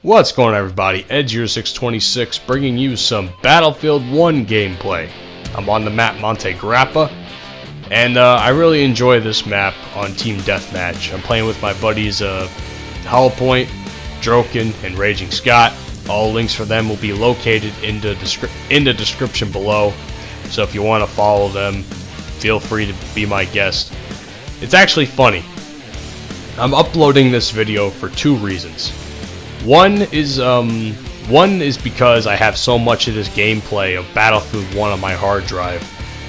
What's going on, everybody? Ed0626 bringing you some Battlefield 1 gameplay. I'm on the map Monte Grappa, and I really enjoy this map on Team Deathmatch. I'm playing with my buddies Holopoint, Drocan, and RagingScott. All links for them will be located in the description below, so if you want to follow them, feel free to be my guest. It's actually funny. I'm uploading this video for two reasons. One is because I have so much of this gameplay of Battlefield 1 on my hard drive,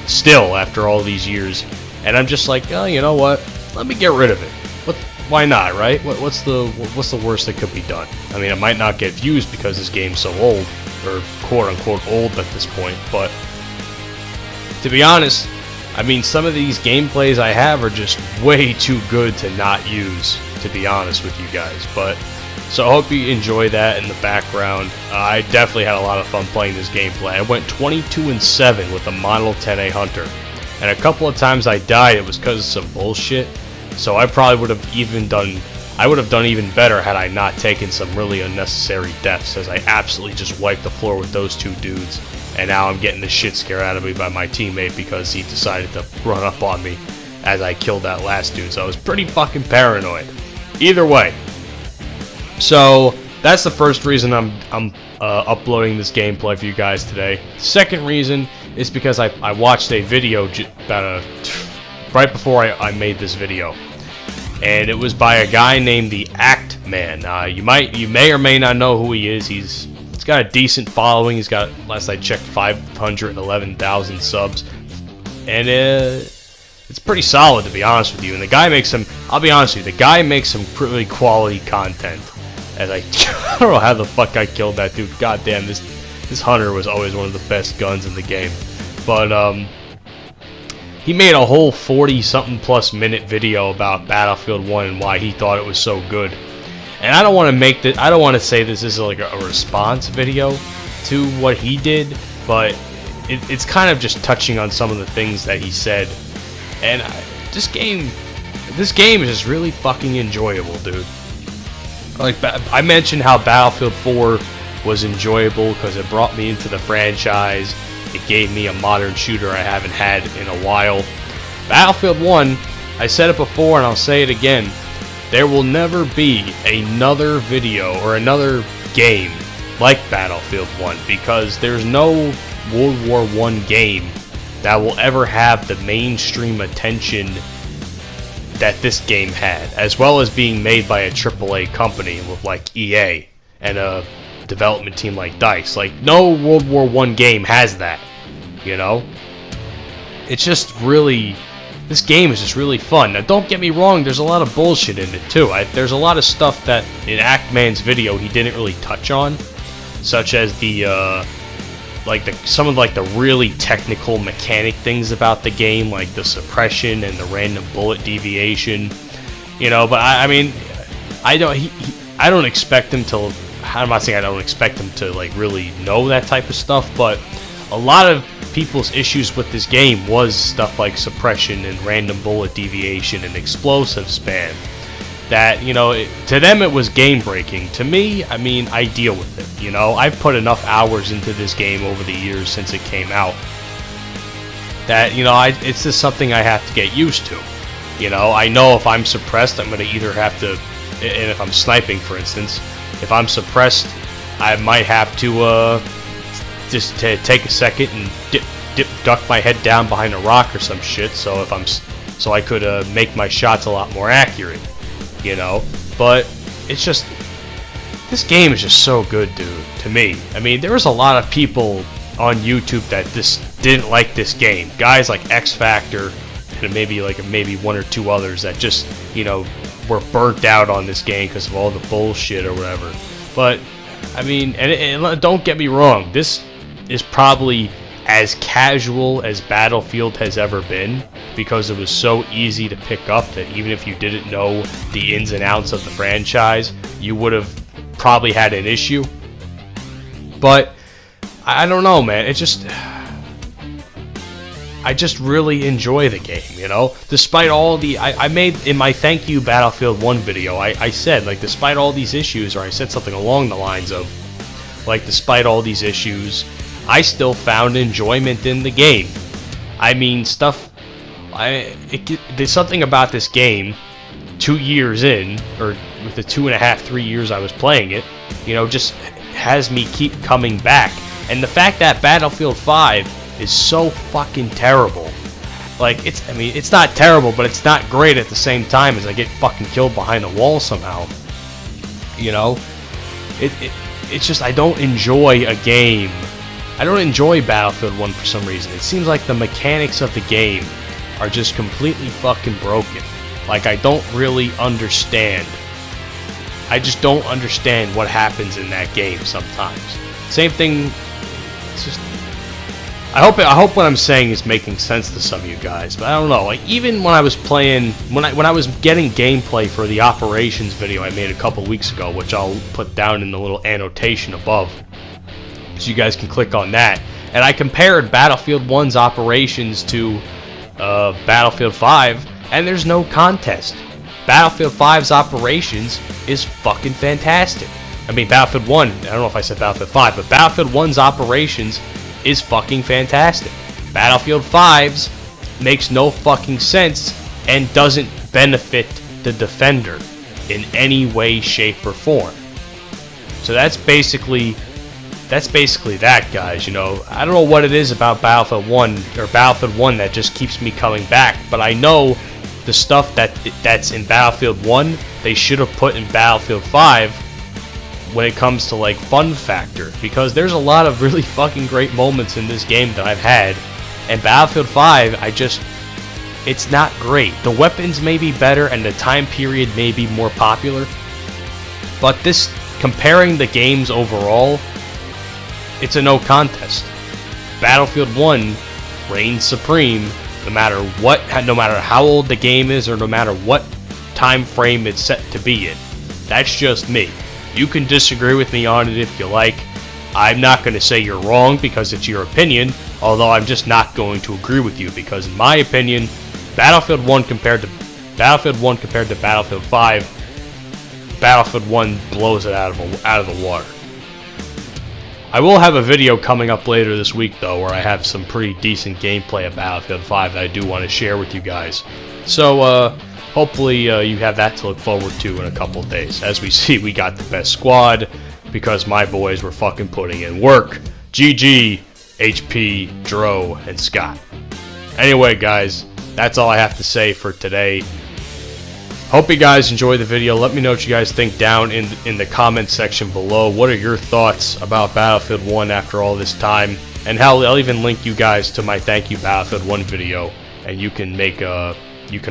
still after all these years, and I'm just like, oh, you know what? Let me get rid of it. Why not, right? What's the worst that could be done? I mean, it might not get views because this game's so old, or quote unquote old at this point, but to be honest, I mean, some of these gameplays I have are just way too good to not use, to be honest with you guys. But so I hope you enjoy that in the background. I definitely had a lot of fun playing this gameplay. I went 22-7 with the Model 10A Hunter, and a couple of times I died. It was because of some bullshit. So I probably would have done even better had I not taken some really unnecessary deaths, as I absolutely just wiped the floor with those two dudes. And now I'm getting the shit scared out of me by my teammate because he decided to run up on me as I killed that last dude. So I was pretty fucking paranoid. Either way. So that's the first reason I'm uploading this gameplay for you guys today. Second reason is because I watched a video right before I made this video, and it was by a guy named the Act Man. You may or may not know who he is. He's got a decent following. He's got, last I checked, 511,000 subs, and it's pretty solid, to be honest with you. And the guy makes some, I'll be honest with you, the guy makes some pretty quality content. As I don't know how the fuck I killed that dude. God damn, this Hunter was always one of the best guns in the game. But he made a whole 40-something plus minute video about Battlefield 1 and why he thought it was so good. And I don't want to say this is like a response video to what he did, but it's kind of just touching on some of the things that he said. And this game is just really fucking enjoyable, dude. Like, I mentioned how Battlefield 4 was enjoyable because it brought me into the franchise. It gave me a modern shooter I haven't had in a while. Battlefield 1, I said it before and I'll say it again, there will never be another video or another game like Battlefield 1, because there's no World War I game that will ever have the mainstream attention that this game had, as well as being made by a AAA company with like EA and a development team like DICE. Like, no World War I game has that, you know? It's just really, this game is just really fun. Now, don't get me wrong, there's a lot of bullshit in it too. There's a lot of stuff that in Actman's video he didn't really touch on, such as some of the really technical mechanic things about the game, like the suppression and the random bullet deviation, you know. But I mean, I don't expect him to. I'm not saying I don't expect him to like really know that type of stuff, but a lot of people's issues with this game was stuff like suppression and random bullet deviation and explosive spam. That, you know, to them it was game breaking. To me, I mean, I deal with it. You know, I've put enough hours into this game over the years since it came out that, you know, it's just something I have to get used to. You know, I know if I'm suppressed, I'm going to either have to, and if I'm sniping, for instance, if I'm suppressed, I might have to just take a second and duck my head down behind a rock or some shit, so I could make my shots a lot more accurate. You know, but it's just, this game is just so good, dude, to me. I mean, there was a lot of people on YouTube that didn't like this game. Guys like X Factor and maybe one or two others that just, you know, were burnt out on this game because of all the bullshit or whatever. But I mean, and don't get me wrong, this is probably as casual as Battlefield has ever been, because it was so easy to pick up that even if you didn't know the ins and outs of the franchise, you would have probably had an issue. But I don't know, man. It's just, I just really enjoy the game, you know? Despite all the... I made, in my Thank You Battlefield 1 video, I said, like, despite all these issues, or I said something along the lines of, like, despite all these issues, I still found enjoyment in the game. I mean, stuff... there's something about this game, 2 years in, or with the 2.5, 3 years I was playing it, you know, just has me keep coming back. And the fact that Battlefield 5 is so fucking terrible. Like, I mean, it's not terrible, but it's not great at the same time as I get fucking killed behind a wall somehow. You know? It's just, I don't enjoy a game. I don't enjoy Battlefield 1 for some reason. It seems like the mechanics of the game are just completely fucking broken. Like, I don't really understand. I just don't understand what happens in that game sometimes. Same thing, it's just... I hope what I'm saying is making sense to some of you guys, but I don't know. Like, even when I was playing, when I was getting gameplay for the operations video I made a couple weeks ago, which I'll put down in the little annotation above, so you guys can click on that. And I compared Battlefield 1's operations to Battlefield 5, and there's no contest. Battlefield 5's operations is fucking fantastic. I mean, Battlefield 1, I don't know if I said Battlefield 5, but Battlefield 1's operations is fucking fantastic. Battlefield 5's makes no fucking sense and doesn't benefit the defender in any way, shape, or form. So that's basically that, guys. You know, I don't know what it is about Battlefield 1 or Battlefield 1 that just keeps me coming back, but I know the stuff that's in Battlefield 1 they should have put in Battlefield 5 when it comes to, like, fun factor, because there's a lot of really fucking great moments in this game that I've had, and Battlefield 5, it's not great. The weapons may be better and the time period may be more popular, but this, comparing the games overall, it's a no contest. Battlefield 1 reigns supreme no matter what, no matter how old the game is, or no matter what time frame it's set to be in. That's just me. You can disagree with me on it if you like. I'm not going to say you're wrong because it's your opinion, although I'm just not going to agree with you, because in my opinion, Battlefield 1 compared to Battlefield 5, Battlefield 1 blows it out of the water. I will have a video coming up later this week, though, where I have some pretty decent gameplay of Battlefield 5 that I do want to share with you guys. So, hopefully you have that to look forward to in a couple of days. As we see, we got the best squad because my boys were fucking putting in work. GG, HP, Dro, and Scott. Anyway, guys, that's all I have to say for today. Hope you guys enjoyed the video. Let me know what you guys think down in the comment section below. What are your thoughts about Battlefield 1 after all this time? And hell, I'll even link you guys to my Thank You Battlefield 1 video, and you can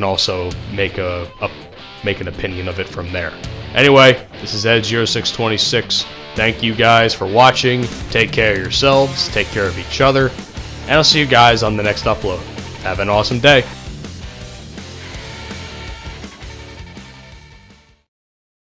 also make an opinion of it from there. Anyway, this is Ed0626. Thank you guys for watching. Take care of yourselves. Take care of each other. And I'll see you guys on the next upload. Have an awesome day.